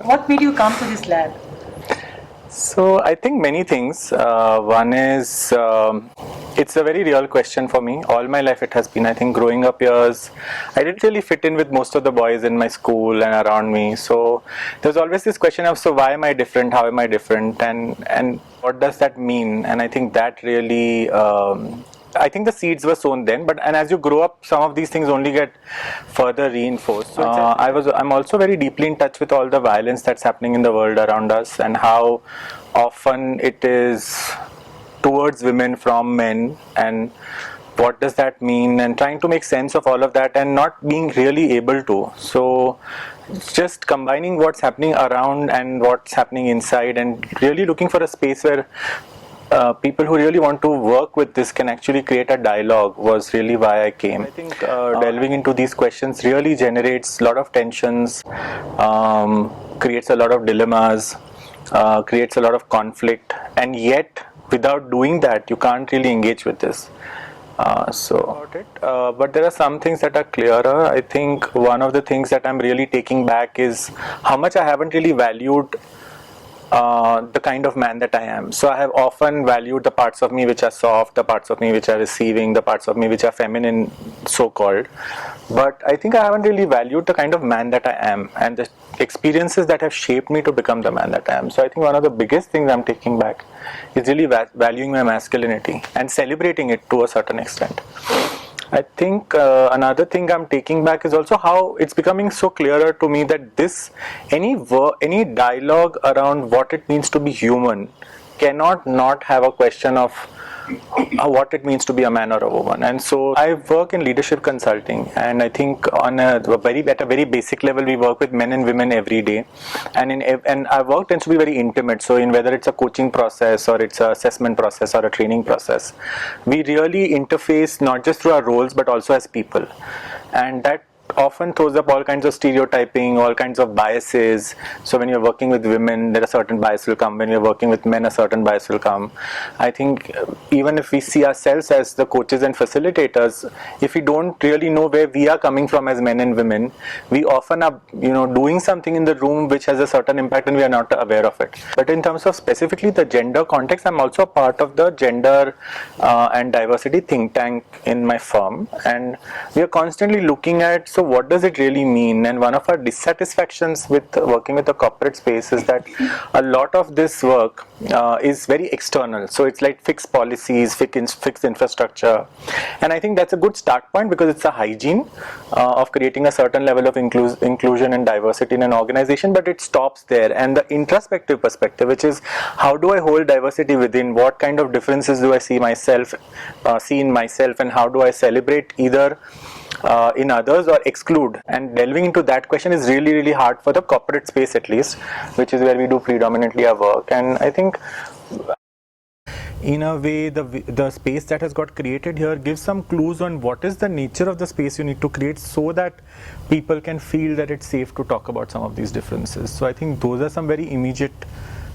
What made you come to this lab? So I think many things. One is it's a very real question for me. All my life it has been. I think growing up years, I didn't really fit in with most of the boys in my school and around me. So there's always this question of, so why am I different? How am I different? And what does that mean? And I think that really. I think the seeds were sown then, but and as you grow up, some of these things only get further reinforced. So I'm also very deeply in touch with all the violence that's happening in the world around us, and how often it is towards women from men, and what does that mean, and trying to make sense of all of that and not being really able to. So it's just combining what's happening around and what's happening inside, and really looking for a space where people who really want to work with this can actually create a dialogue was really why I came. I think delving into these questions really generates a lot of tensions, creates a lot of dilemmas, creates a lot of conflict, and yet without doing that you can't really engage with this. But there are some things that are clearer. I think one of the things that I'm really taking back is how much I haven't really valued the kind of man that I am. So I have often valued the parts of me which are soft, the parts of me which are receiving, the parts of me which are feminine, so called. But I think I haven't really valued the kind of man that I am and the experiences that have shaped me to become the man that I am. So I think one of the biggest things I'm taking back is really valuing my masculinity and celebrating it to a certain extent. I think another thing I'm taking back is also how it's becoming so clearer to me that any dialogue around what it means to be human cannot not have a question of what it means to be a man or a woman. And so I work in leadership consulting, and I think on at a very basic level we work with men and women every day, and our work tends to be very intimate. So in whether it's a coaching process or it's an assessment process or a training process, we really interface not just through our roles but also as people, and that often throws up all kinds of stereotyping, all kinds of biases. So when you're working with women, there are certain bias will come. When you're working with men, a certain bias will come. I think even if we see ourselves as the coaches and facilitators, if we don't really know where we are coming from as men and women, we often are doing something in the room which has a certain impact and we are not aware of it. But in terms of specifically the gender context, I'm also a part of the gender and diversity think tank in my firm, and we are constantly looking at, so what does it really mean? And one of our dissatisfactions with working with the corporate space is that a lot of this work is very external. So it's like fixed policies, fixed infrastructure, and I think that's a good start point because it's a hygiene of creating a certain level of inclusion and diversity in an organization, but it stops there. And the introspective perspective, which is how do I hold diversity within, what kind of differences do I see in myself, and how do I celebrate either in others or exclude, and delving into that question is really, really hard for the corporate space, at least, which is where we do predominantly our work. And I think in a way the space that has got created here gives some clues on what is the nature of the space you need to create so that people can feel that it's safe to talk about some of these differences. So I think those are some very immediate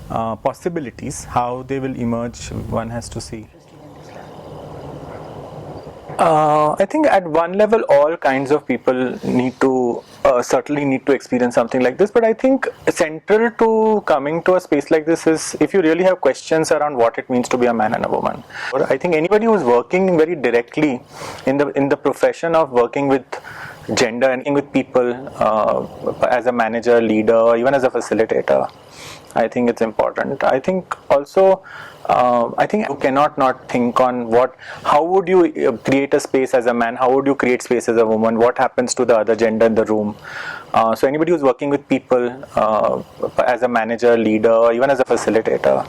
possibilities. How they will emerge, one has to see. I think at one level all kinds of people certainly need to experience something like this, but I think central to coming to a space like this is if you really have questions around what it means to be a man and a woman. I think anybody who's working very directly in the profession of working with gender and with people as a manager, leader, or even as a facilitator, I think it's important. I think also I think you cannot not think on how would you create a space as a man, how would you create space as a woman, what happens to the other gender in the room. So anybody who's working with people as a manager, leader, or even as a facilitator,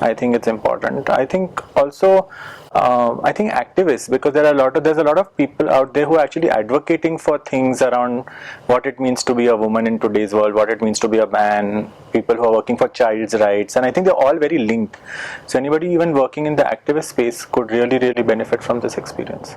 I think it's important. I think also I think activists, because there's a lot of people out there who are actually advocating for things around what it means to be a woman in today's world, what it means to be a man, people who are working for child's rights, and I think they're all very linked. So anybody even working in the activist space could really, really benefit from this experience.